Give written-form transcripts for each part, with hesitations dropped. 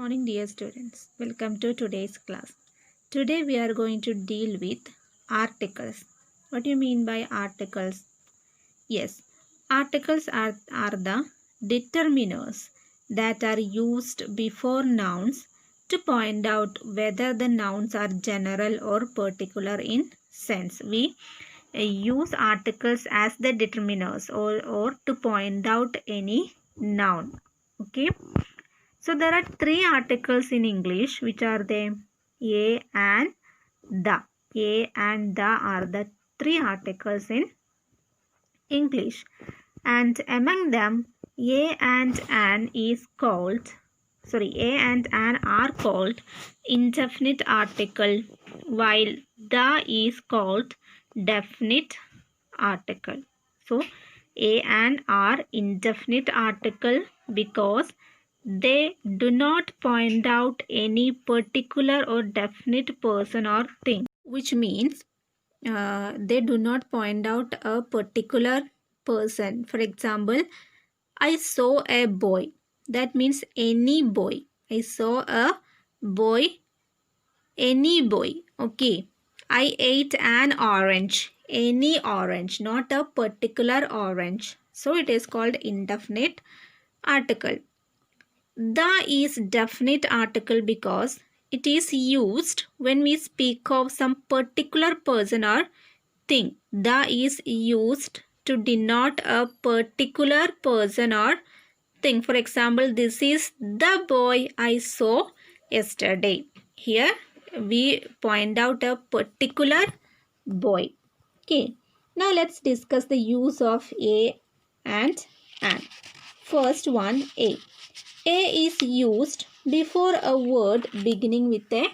morning, dear students. Welcome to today's class. Today we are going to deal with articles. What do you mean by articles? Yes, articles are the determiners that are used before nouns to point out whether the nouns are general or particular in sense. We use articles as the determiners or to point out any noun. Okay. So there are three articles in English, which are they? A and the. A and the are the three articles in English. And among them, A and an are called indefinite article, while the is called definite article. So A and are indefinite article because they do not point out any particular or definite person or thing, which means they do not point out a particular person. For example, I saw a boy. That means any boy. I saw a boy, any boy. Okay. I ate an orange. Any orange, not a particular orange. So it is called indefinite article. The is definite article because it is used when we speak of some particular person or thing. The is used to denote a particular person or thing. For example, this is the boy I saw yesterday. Here we point out a particular boy. Okay. Now let's discuss the use of a and an. First one, a. A is used before a word beginning with a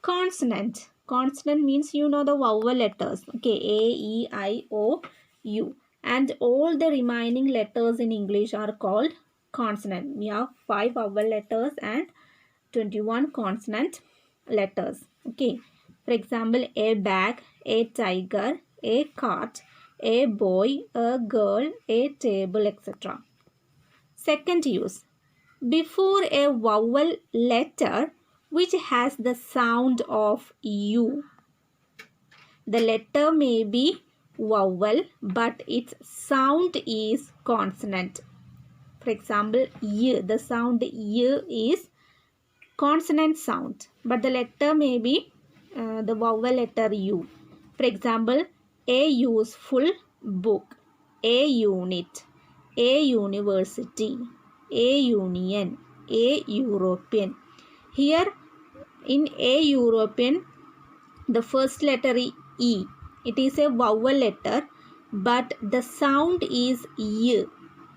consonant. Consonant means you know the vowel letters. Okay, A, E, I, O, U. And all the remaining letters in English are called consonant. We have 5 vowel letters and 21 consonant letters. Okay. For example, a bag, a tiger, a cat, a boy, a girl, a table, etc. Second use. Before a vowel letter which has the sound of U. The letter may be vowel but its sound is consonant. For example, Y. The sound Y is consonant sound but the letter may be the vowel letter U. For example, a useful book, a unit, a university, a union, a European. Here in a European, the first letter is E. It is a vowel letter but the sound is Y.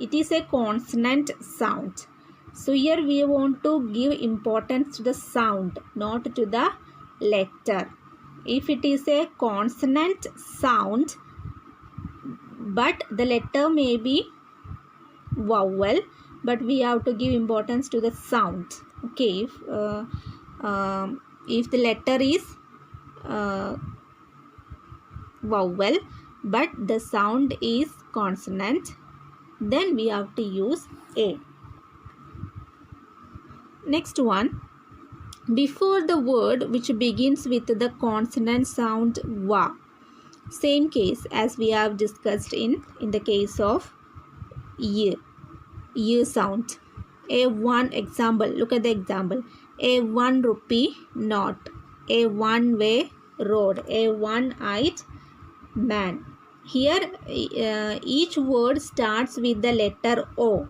It is a consonant sound. So here we want to give importance to the sound, not to the letter. If it is a consonant sound but the letter may be vowel, but we have to give importance to the sound. Okay, if the letter is vowel but the sound is consonant, then we have to use a. Next one, before the word which begins with the consonant sound wa. Same case as we have discussed in the case of y. Y sound. A one example. Look at the example. A 1 rupee note. A one-way road. A one-eyed man. Here each word starts with the letter O.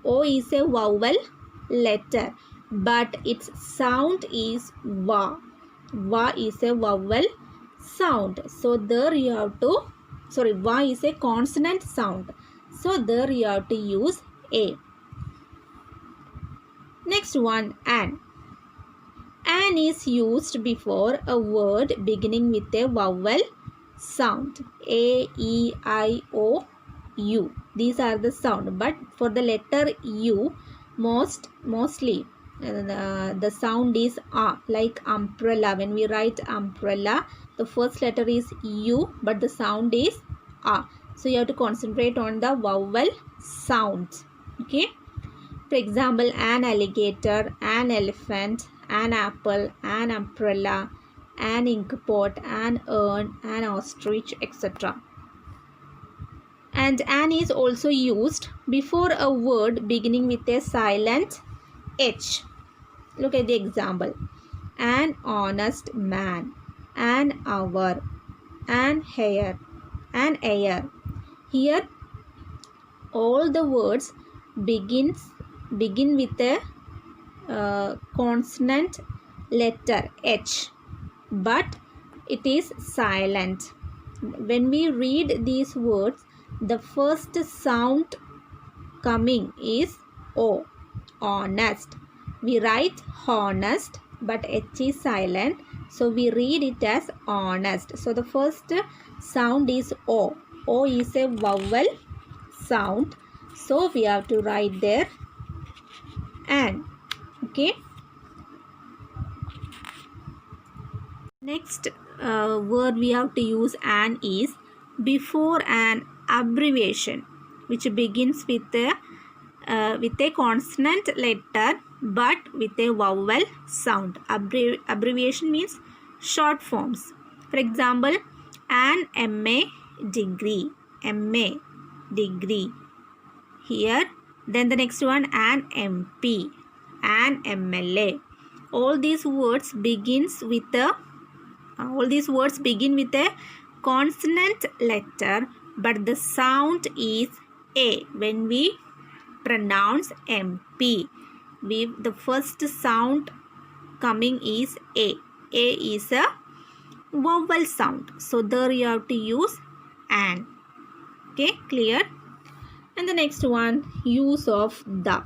O is a vowel letter but its sound is va. Va is a vowel sound. So there you have to, va is a consonant sound. So there you have to use a. Next one, an. An is used before a word beginning with a vowel sound. A, E, I, O, U. These are the sound. But for the letter U, mostly the sound is A, like umbrella. When we write umbrella, the first letter is U, but the sound is A. So you have to concentrate on the vowel sound. Okay. For example, an alligator, an elephant, an apple, an umbrella, an inkpot, an urn, an ostrich, etc. And an is also used before a word beginning with a silent H. Look at the example. An honest man, an hour, an hair, an air. Here all the words begin with a consonant letter H, but it is silent. When we read these words, the first sound coming is O, honest. We write honest, but H is silent, so we read it as honest. So the first sound is O. O is a vowel sound, so we have to write there an. Okay. Next word we have to use an is before an abbreviation which begins with a consonant letter but with a vowel sound. Abbreviation means short forms. For example, an MA degree, MA degree. Here, then the next one, an MP, an MLA. All these words begin with a consonant letter, but the sound is A when we pronounce MP. The first sound coming is A. A is a vowel sound, so there you have to use an. Okay, clear? And the next one, use of the.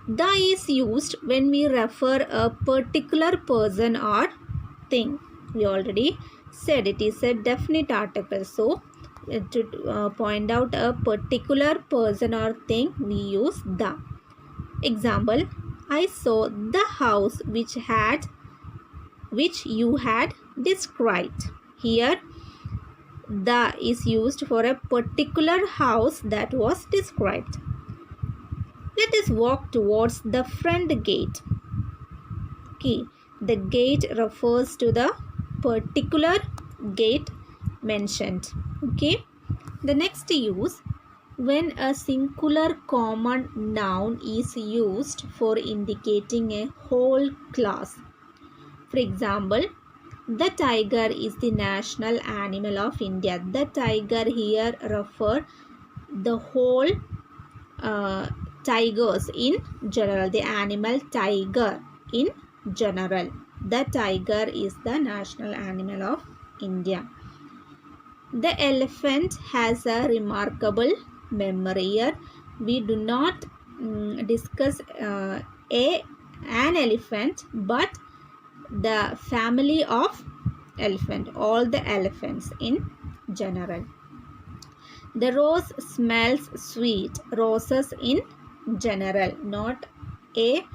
The is used when we refer a particular person or thing. We already said it is a definite article. So, to point out a particular person or thing, we use the. Example, I saw the house which you had described. Here, the is used for a particular house that was described. Let us walk towards the front gate. Okay, the gate refers to the particular gate mentioned. Okay, the next use, when a singular common noun is used for indicating a whole class. For example, the tiger is the national animal of India. The tiger here refer the whole tigers in general, the animal tiger in general. The tiger is the national animal of India. The elephant has a remarkable memory. Here we do not discuss an elephant, but the family of elephant, all the elephants in general. The rose smells sweet. Roses in general, not a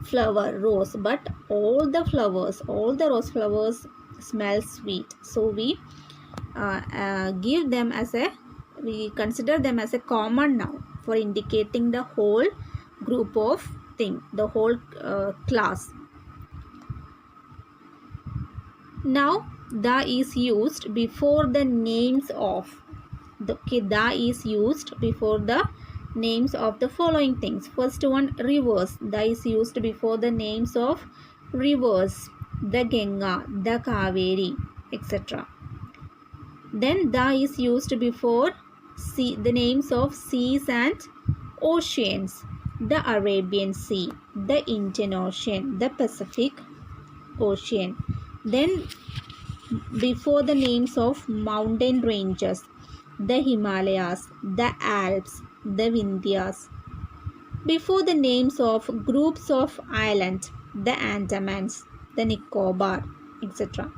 flower rose, but all the flowers, all the rose flowers smell sweet. So we consider them as a common noun for indicating the whole group of thing, the whole class. Now, the is used before the names of. The is used before the names of the following things. First one, rivers. The is used before the names of rivers, the Ganga, the Kaveri, etc. Then the is used before the names of seas and oceans, the Arabian Sea, the Indian Ocean, the Pacific Ocean. Then before the names of mountain ranges, the Himalayas, the Alps, the Vindhyas. Before the names of groups of islands, the Andamans, the Nicobar, etc.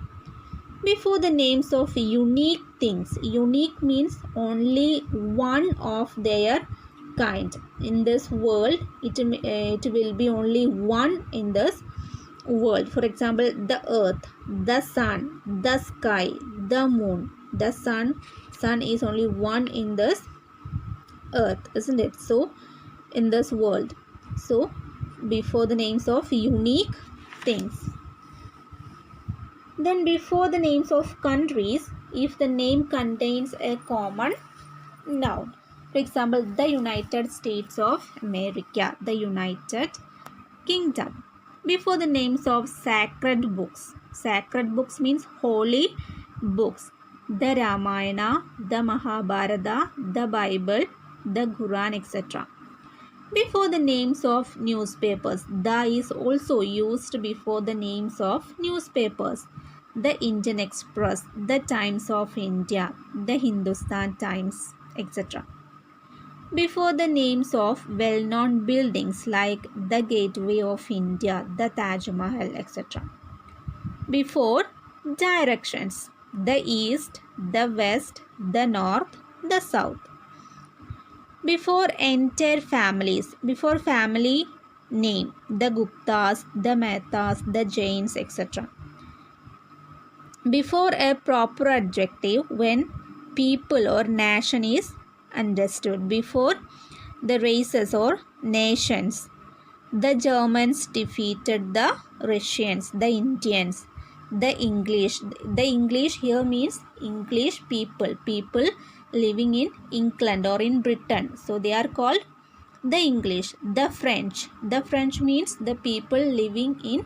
Before the names of unique things. Unique means only one of their kind. In this world, it will be only one in this world. For example, the earth, the sun, the sky, the moon. The sun is only one in this earth, isn't it? So in this world. So before the names of unique things. Then before the names of countries, if the name contains a common noun. For example, the United States of America, the United Kingdom. Before the names of sacred books. Sacred books means holy books. The Ramayana, the Mahabharata, the Bible, the Quran, etc. Before the names of newspapers. The is also used before the names of newspapers. The Indian Express, the Times of India, the Hindustan Times, etc. Before the names of well-known buildings like the Gateway of India, the Taj Mahal, etc. Before directions, the east, the west, the north, the south. Before entire families, before family name, the Guptas, the Mehtas, the Jains, etc. Before a proper adjective when people or nation is understood. Before the races or nations. The Germans defeated the Russians, the Indians, the English. The English here means English people, people living in England or in Britain. So they are called the English. The French. The French means the people living in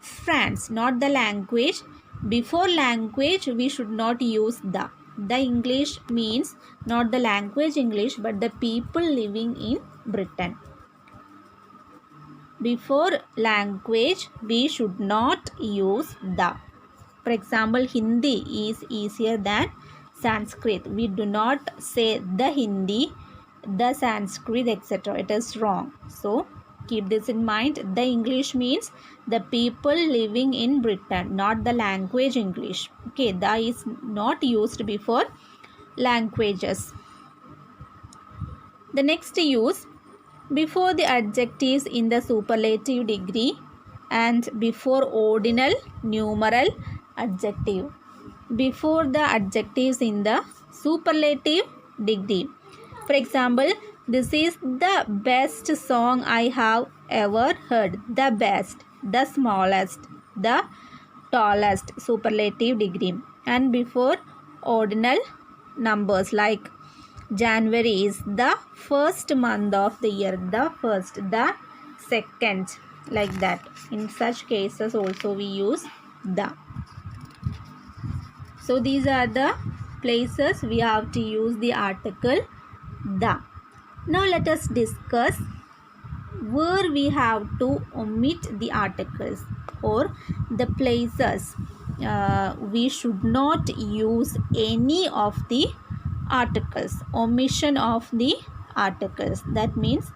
France, not the language. Before language, we should not use the. The English means not the language English, but the people living in Britain. Before language, we should not use the. For example, Hindi is easier than Sanskrit. We do not say the Hindi, the Sanskrit, etc. It is wrong. So, keep this in mind. The English means the people living in Britain, not the language English. Okay, the is not used before languages. The next use, before the adjectives in the superlative degree and before ordinal numeral adjective. Before the adjectives in the superlative degree. For example, this is the best song I have ever heard. The best, the smallest, the tallest, superlative degree. And before ordinal numbers like January is the first month of the year, the first, the second, like that. In such cases also we use the. So these are the places we have to use the article the. Now let us discuss where we have to omit the articles or the places we should not use any of the articles. Omission of the articles, that means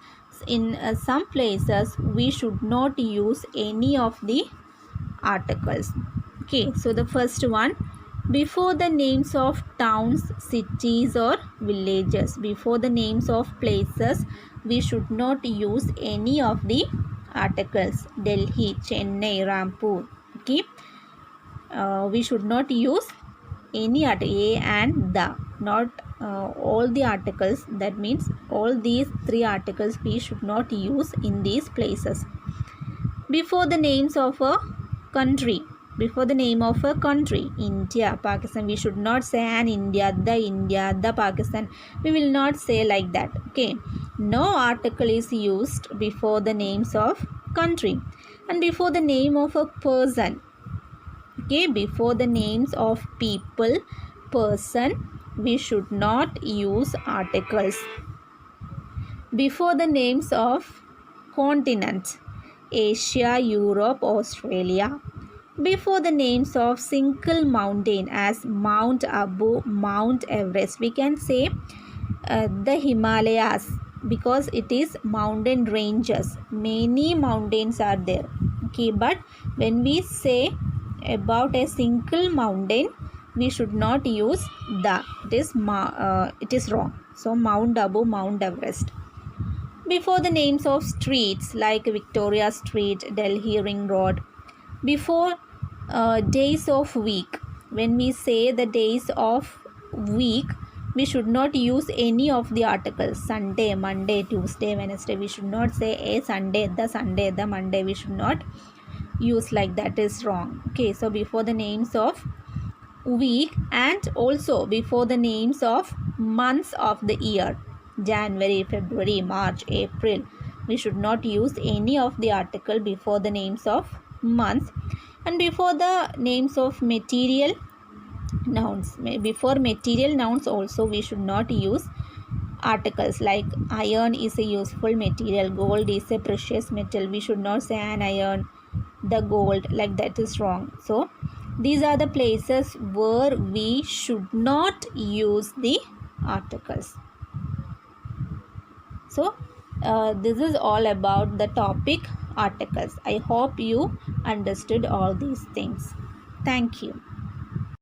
in some places we should not use any of the articles. Okay, so the first one, before the names of towns, cities or villages. Before the names of places we should not use any of the articles. Delhi, Chennai, Rampur. Okay, we should not use any article, a and the, not all the articles. That means all these three articles we should not use in these places. Before the names of a country, before the name of a country, India, Pakistan, we should not say an India, the Pakistan. We will not say like that. Okay, no article is used before the names of country. And before the name of a person, okay, before the names of people, person, we should not use articles. Before the names of continents, Asia, Europe, Australia. Before the names of single mountain as Mount Abu, Mount Everest, we can say the Himalayas because it is mountain ranges. Many mountains are there. Okay, but when we say about a single mountain, we should not use the. It is wrong. So Mount Abu, Mount Everest. Before the names of streets like Victoria Street, Delhi Ring Road. Before days of week, when we say the days of week, we should not use any of the articles. Sunday, Monday, Tuesday, Wednesday. We should not say a Sunday, the Monday. We should not use like that. Is wrong. Okay, so before the names of week and also before the names of months of the year, January, February, March, April, we should not use any of the article before the names of months. And before the names of material nouns, before material nouns also we should not use articles. Like iron is a useful material, gold is a precious metal. We should not say an iron, the gold, like that is wrong. So these are the places where we should not use the articles. So this is all about the topic articles. I hope you understood all these things. Thank you.